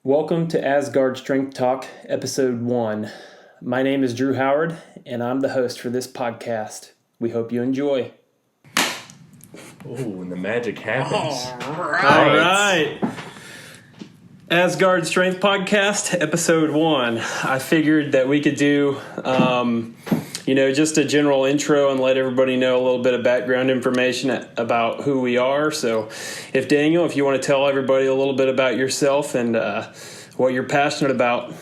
Welcome to Asgard Strength Talk, Episode 1. My name is Drew Howard, and I'm the host for this podcast. We hope you enjoy. Oh, and the magic happens. All right. Asgard Strength Podcast, Episode 1. I figured that we could do, just a general intro and let everybody know a little bit of background information about who we are. So if you want to tell everybody a little bit about yourself and what you're passionate about.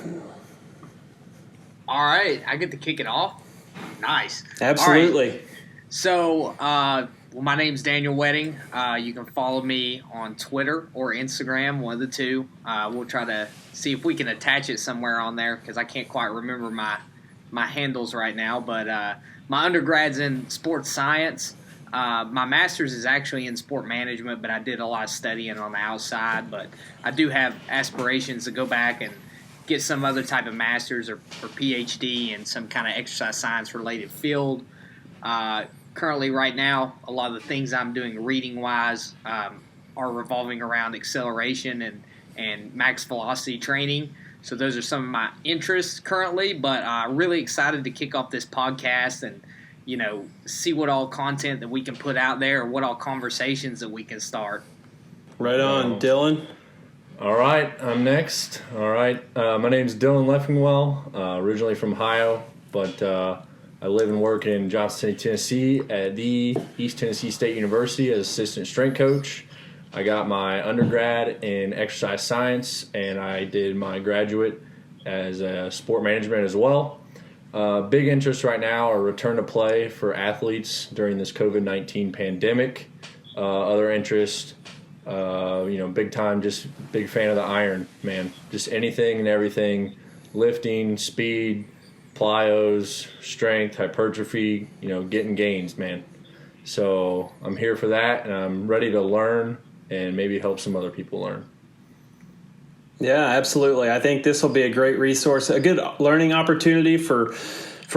All right. I get to kick it off. Nice. Absolutely. Right. So, my name's Daniel Wedding. You can follow me on Twitter or Instagram, one of the two. We'll try to see if we can attach it somewhere on there because I can't quite remember my handles right now. But my undergrad's in sports science. My master's is actually in sport management, but I did a lot of studying on the outside. But I do have aspirations to go back and get some other type of master's or PhD in some kind of exercise science related field. Currently, right now, a lot of the things I'm doing reading-wise are revolving around acceleration and max velocity training. So those are some of my interests currently, but really excited to kick off this podcast and, see what all content that we can put out there or what all conversations that we can start. Right on, Dylan. All right, I'm next. All right, my name's Dylan Leffingwell, originally from Ohio, but I live and work in Johnson City, Tennessee at the East Tennessee State University as assistant strength coach. I got my undergrad in exercise science, and I did my graduate as a sport management as well. Big interest right now are return to play for athletes during this COVID-19 pandemic. Other interest, big time, just big fan of the iron, man. Just anything and everything, lifting, speed, plyos, strength, hypertrophy, getting gains, man. So I'm here for that, and I'm ready to learn and maybe help some other people learn. Yeah, absolutely. I think this will be a great resource, a good learning opportunity for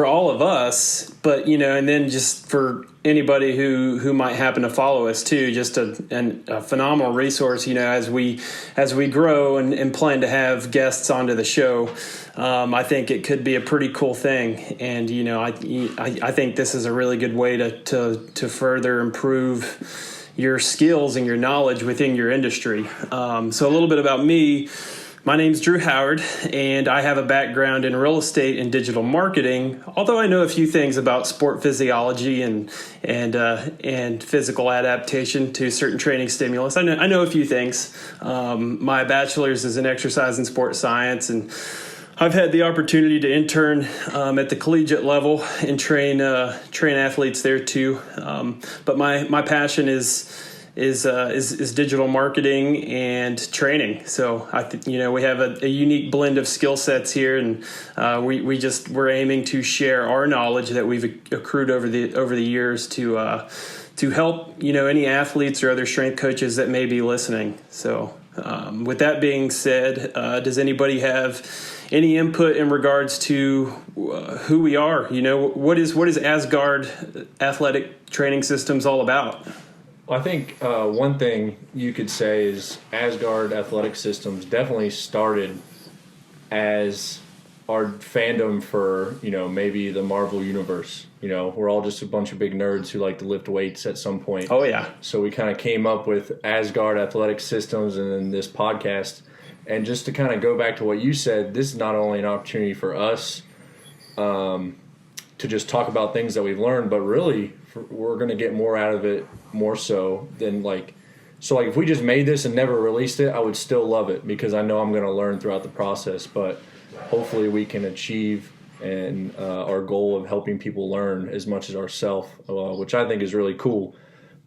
all of us, but, and then just for anybody who might happen to follow us too, just a phenomenal resource, as we grow and plan to have guests onto the show. I think it could be a pretty cool thing. And, I think this is a really good way to further improve your skills and your knowledge within your industry. So a little bit about me. My name's Drew Howard, and I have a background in real estate and digital marketing, although I know a few things about sport physiology and physical adaptation to certain training stimulus. I know a few things. My bachelor's is in exercise and sport science, and I've had the opportunity to intern at the collegiate level and train athletes there too. But my passion is digital marketing and training. So we have a unique blend of skill sets here, and we're aiming to share our knowledge that we've accrued over the years to help any athletes or other strength coaches that may be listening. So with that being said, does anybody have any input in regards to who we are? What is Asgard Athletic Training Systems all about? Well, I think one thing you could say is Asgard Athletic Systems definitely started as our fandom for, maybe the Marvel Universe. We're all just a bunch of big nerds who like to lift weights at some point. Oh, yeah. So we kind of came up with Asgard Athletic Systems and then this podcast. And just to kind of go back to what you said, this is not only an opportunity for us to just talk about things that we've learned, but really we're going to get more out of it, more so than if we just made this and never released it, I would still love it because I know I'm going to learn throughout the process. But hopefully we can achieve our goal of helping people learn as much as ourselves, which I think is really cool.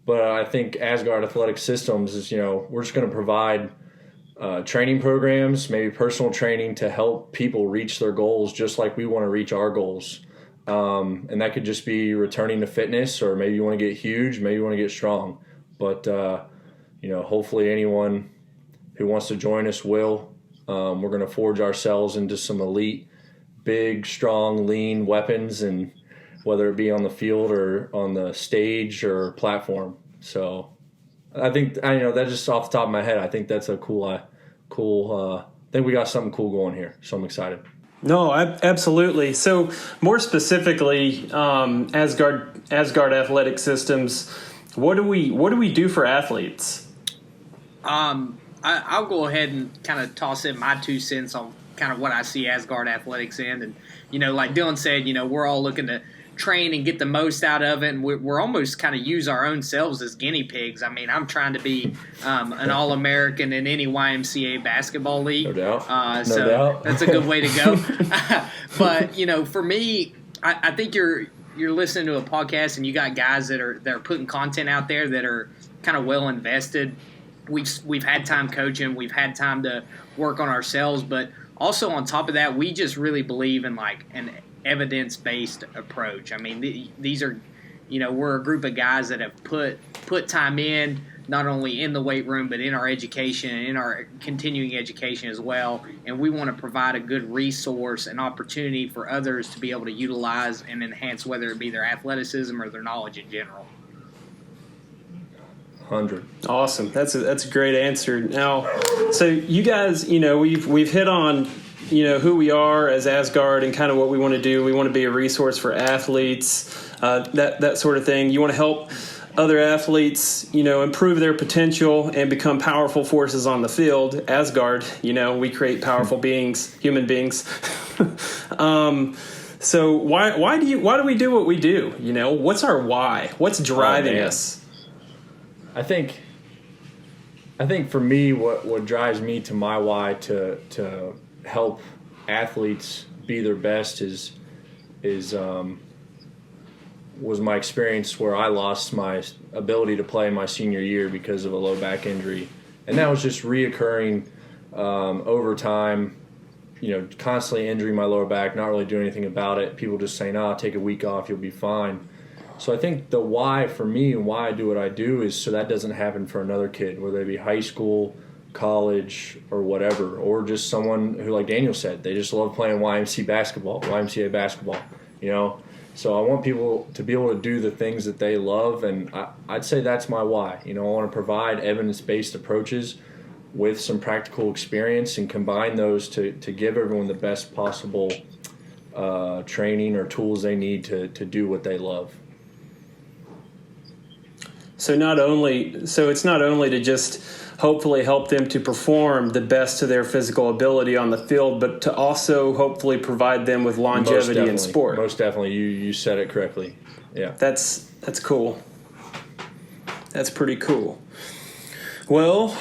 But I think Asgard Athletic Systems is, we're just going to provide training programs, maybe personal training to help people reach their goals just like we want to reach our goals. And that could just be returning to fitness, or maybe you want to get huge, maybe you want to get strong. But, hopefully anyone who wants to join us will. We're going to forge ourselves into some elite, big, strong, lean weapons, and whether it be on the field or on the stage or platform. So I think, that's just off the top of my head. I think that's a cool thing think we got something cool going here. So I'm excited. No, absolutely. So more specifically, Asgard Athletic Systems, what do we do for athletes? I'll go ahead and kind of toss in my 2 cents on kind of what I see Asgard Athletics in. And, like Dylan said, we're all looking to train and get the most out of it. And we're almost kind of use our own selves as guinea pigs. I mean, I'm trying to be an All-American in any YMCA basketball league. No doubt. No doubt. That's a good way to go. But, for me, I think you're listening to a podcast and you got guys that are putting content out there that are kind of well invested. We've had time coaching, we've had time to work on ourselves, but also on top of that, we just really believe in like an evidence-based approach. I mean, these are, we're a group of guys that have put time in, not only in the weight room, but in our education and in our continuing education as well. And we want to provide a good resource and opportunity for others to be able to utilize and enhance, whether it be their athleticism or their knowledge in general. 100. Awesome. That's a great answer. Now, so you guys, we've hit on, who we are as Asgard and kind of what we want to do. We want to be a resource for athletes, that sort of thing. You want to help other athletes, improve their potential and become powerful forces on the field. Asgard, we create powerful beings, human beings. So why do we do what we do? What's our why? What's driving us? I think for me, what drives me to my why to help athletes be their best was my experience where I lost my ability to play my senior year because of a low back injury, and that was just reoccurring over time. Constantly injuring my lower back, not really doing anything about it. People just saying, take a week off, you'll be fine. So I think the why for me and why I do what I do is so that doesn't happen for another kid, whether it be high school, college, or whatever, or just someone who, like Daniel said, they just love playing YMCA basketball. So I want people to be able to do the things that they love, and I'd say that's my why. I want to provide evidence-based approaches with some practical experience and combine those to give everyone the best possible training or tools they need to do what they love. So it's not only to just hopefully help them to perform the best to their physical ability on the field, but to also hopefully provide them with longevity in sport. Most definitely. You said it correctly. Yeah. That's cool. That's pretty cool. Well,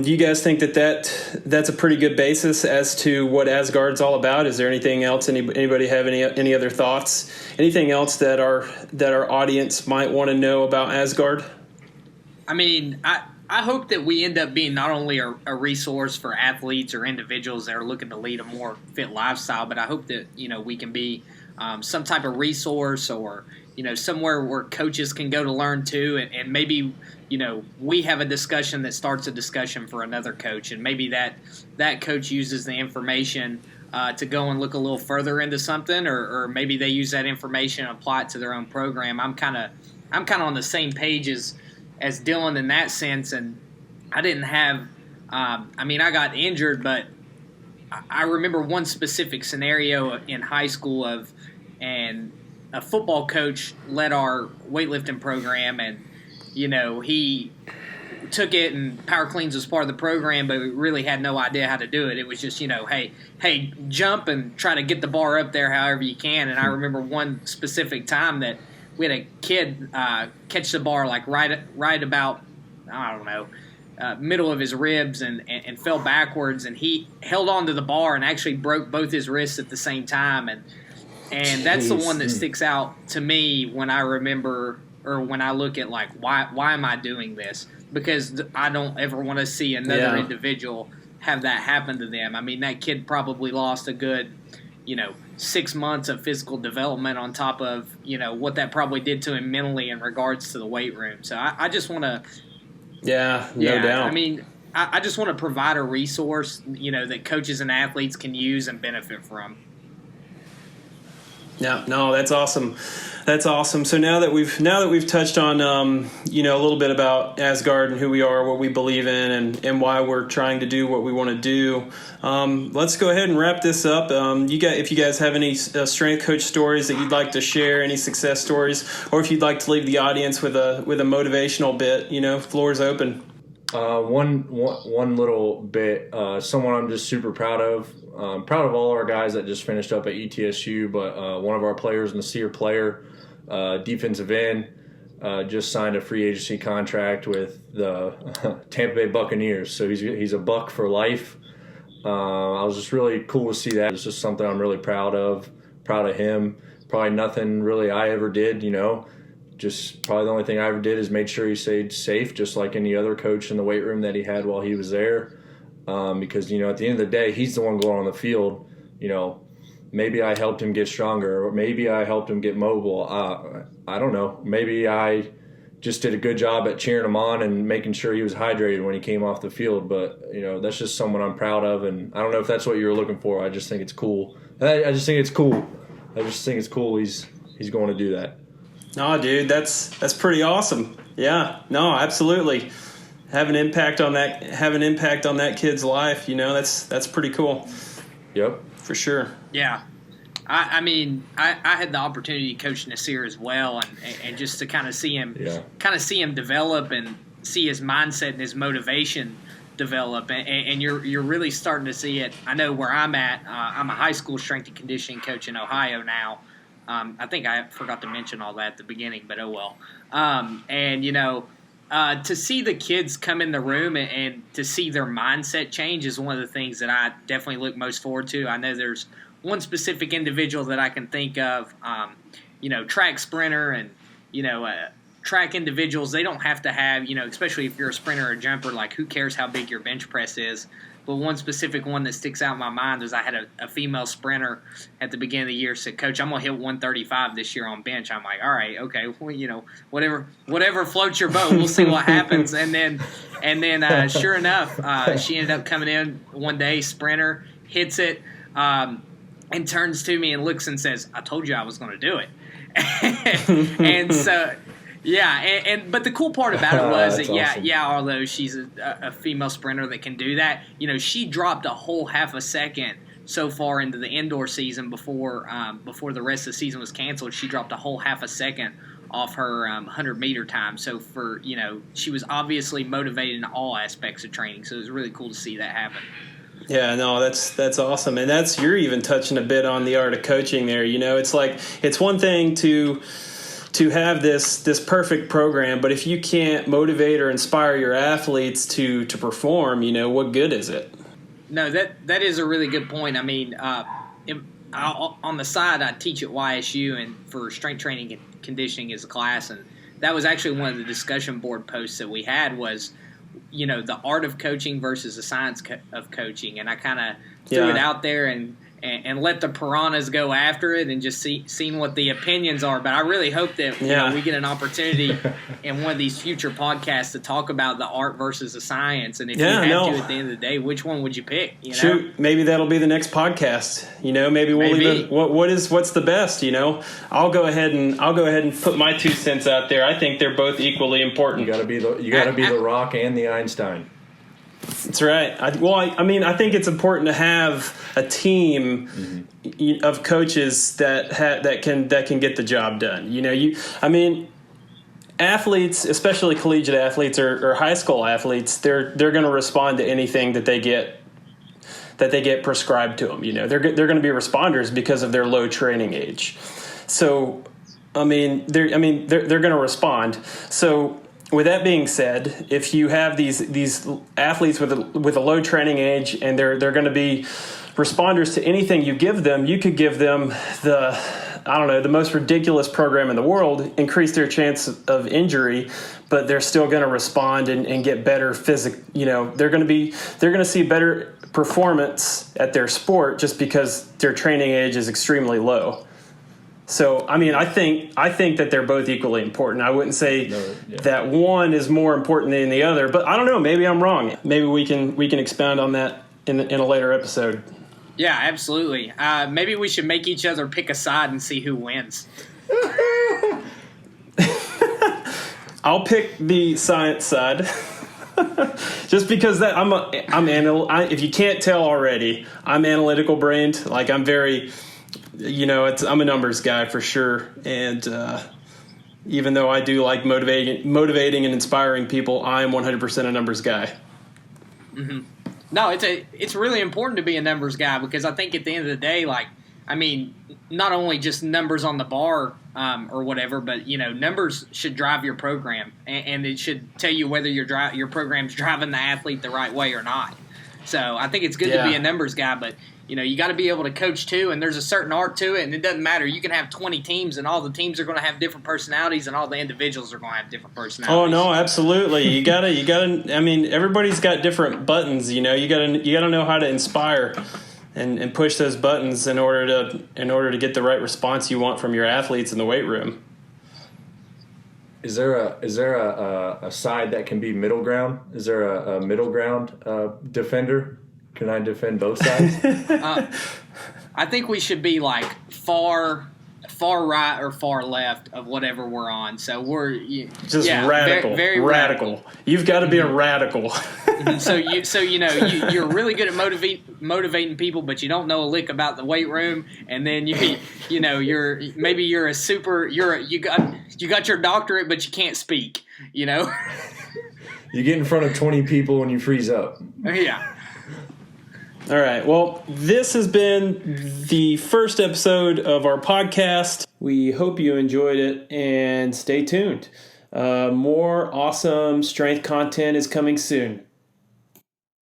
do you guys think that's a pretty good basis as to what Asgard's all about? Is there anything else? Anybody have any other thoughts? Anything else that our audience might want to know about Asgard? I mean, I hope that we end up being not only a resource for athletes or individuals that are looking to lead a more fit lifestyle, but I hope that we can be some type of resource or somewhere where coaches can go to learn too, and maybe we have a discussion that starts a discussion for another coach, and maybe that coach uses the information to go and look a little further into something, or maybe they use that information and apply it to their own program. I'm kind of on the same page as Dylan in that sense, and I didn't have I got injured, but I remember one specific scenario in high school and a football coach led our weightlifting program, and he took it, and power cleans was part of the program, but we really had no idea how to do it. It was just, hey, jump and try to get the bar up there however you can. And I remember one specific time that we had a kid catch the bar like right about, I don't know, middle of his ribs and fell backwards, and he held on to the bar and actually broke both his wrists at the same time. And that's the one that sticks out to me when I remember or when I look at like why am I doing this? Because I don't ever want to see another individual have that happen to them. I mean, that kid probably lost a good 6 months of physical development on top of what that probably did to him mentally in regards to the weight room. So I just want to no doubt. I mean, I just want to provide a resource that coaches and athletes can use and benefit from. Yeah, no, that's awesome. That's awesome. So now that we've touched on a little bit about Asgard and who we are, what we believe in, and why we're trying to do what we want to do, let's go ahead and wrap this up. If you guys have any strength coach stories that you'd like to share, any success stories, or if you'd like to leave the audience with a motivational bit, floor's open. One little bit, someone I'm just super proud of. I'm proud of all our guys that just finished up at ETSU, but one of our players, Nasir Player, defensive end, just signed a free agency contract with the Tampa Bay Buccaneers. So he's a Buck for life. I was just really cool to see that. It's just something I'm really proud of him. Probably nothing really I ever did, Just probably the only thing I ever did is made sure he stayed safe, just like any other coach in the weight room that he had while he was there. Because, at the end of the day, he's the one going on the field. Maybe I helped him get stronger, or maybe I helped him get mobile. I don't know. Maybe I just did a good job at cheering him on and making sure he was hydrated when he came off the field. But, that's just someone I'm proud of. And I don't know if that's what you were looking for. I just think it's cool. I just think it's cool. He's going to do that. No, dude, that's pretty awesome. Yeah, no, absolutely. Have an impact on that kid's life. That's pretty cool. Yep, for sure. Yeah, I mean, I had the opportunity to coach Nasir as well, and just to kind of see him develop and see his mindset and his motivation develop, and you're really starting to see it. I know where I'm at. I'm a high school strength and conditioning coach in Ohio now. I think I forgot to mention all that at the beginning, but oh well. To see the kids come in the room and to see their mindset change is one of the things that I definitely look most forward to. I know there's one specific individual that I can think of, track sprinter and, track individuals. They don't have to have, especially if you're a sprinter or a jumper, like who cares how big your bench press is. But one specific one that sticks out in my mind is I had a female sprinter at the beginning of the year said, "Coach, I'm gonna hit 135 this year on bench." I'm like, "All right, okay, well, whatever floats your boat. We'll see what happens." And then, sure enough, she ended up coming in one day, sprinter, hits it, and turns to me and looks and says, "I told you I was going to do it." And so. Yeah, but the cool part about it was that, awesome. Although she's a female sprinter that can do that, she dropped a whole half a second so far into the indoor season before the rest of the season was canceled. She dropped a whole half a second off her 100-meter time. So she was obviously motivated in all aspects of training. So it was really cool to see that happen. Yeah, no, that's awesome. And you're even touching a bit on the art of coaching there. It's like it's one thing to have this perfect program, but if you can't motivate or inspire your athletes to perform, what good is it? No, that is a really good point. I mean, on the side, I teach at YSU and for strength training and conditioning as a class, and that was actually one of the discussion board posts that we had was, the art of coaching versus the science of coaching, and I kind of threw it out there and let the piranhas go after it and just seeing what the opinions are. But I really hope that we get an opportunity in one of these future podcasts to talk about the art versus the science. And if you had to at the end of the day, which one would you pick? Shoot, maybe that'll be the next podcast. Maybe we'll even what's the best. I'll go ahead and put my 2 cents out there. I think they're both equally important. You got to be the Rock and the Einstein. That's right. I think it's important to have a team of coaches that can get the job done. Athletes, especially collegiate athletes or high school athletes, they're going to respond to anything that they get prescribed to them. They're going to be responders because of their low training age. So, they're going to respond. So. With that being said, if you have these athletes with a low training age and they're going to be responders to anything you give them, you could give them the most ridiculous program in the world, increase their chance of injury, but they're still going to respond and get better they're going to see better performance at their sport just because their training age is extremely low. So, I think that they're both equally important. I wouldn't say that one is more important than the other, but I don't know. Maybe I'm wrong. Maybe we can expound on that in a later episode. Yeah, absolutely. Maybe we should make each other pick a side and see who wins. I'll pick the science side, just because that if you can't tell already, I'm analytical brained. Like I'm very, I'm a numbers guy for sure. And even though I do like motivating and inspiring people, I am 100% a numbers guy. Mm-hmm. No, it's really important to be a numbers guy, because I think at the end of the day, not only just numbers on the bar or whatever, but numbers should drive your program, and it should tell you whether your program's driving the athlete the right way or not. So I think it's good to be a numbers guy, but you got to be able to coach too, and there's a certain art to it, and it doesn't matter. You can have 20 teams, and all the teams are going to have different personalities, and all the individuals are going to have different personalities. Oh no, absolutely. You gotta. I mean, everybody's got different buttons. You gotta know how to inspire and push those buttons in order to get the right response you want from your athletes in the weight room. Is there a side that can be middle ground? Is there a middle ground defender? Can I defend both sides? I think we should be far right or far left of whatever we're on. So we're radical, very radical. You've got to be a radical. You're really good at motivating people, but you don't know a lick about the weight room. And then you got your doctorate, but you can't speak. You get in front of 20 people and you freeze up. Yeah. All right. Well, this has been the first episode of our podcast. We hope you enjoyed it, and stay tuned. More awesome strength content is coming soon.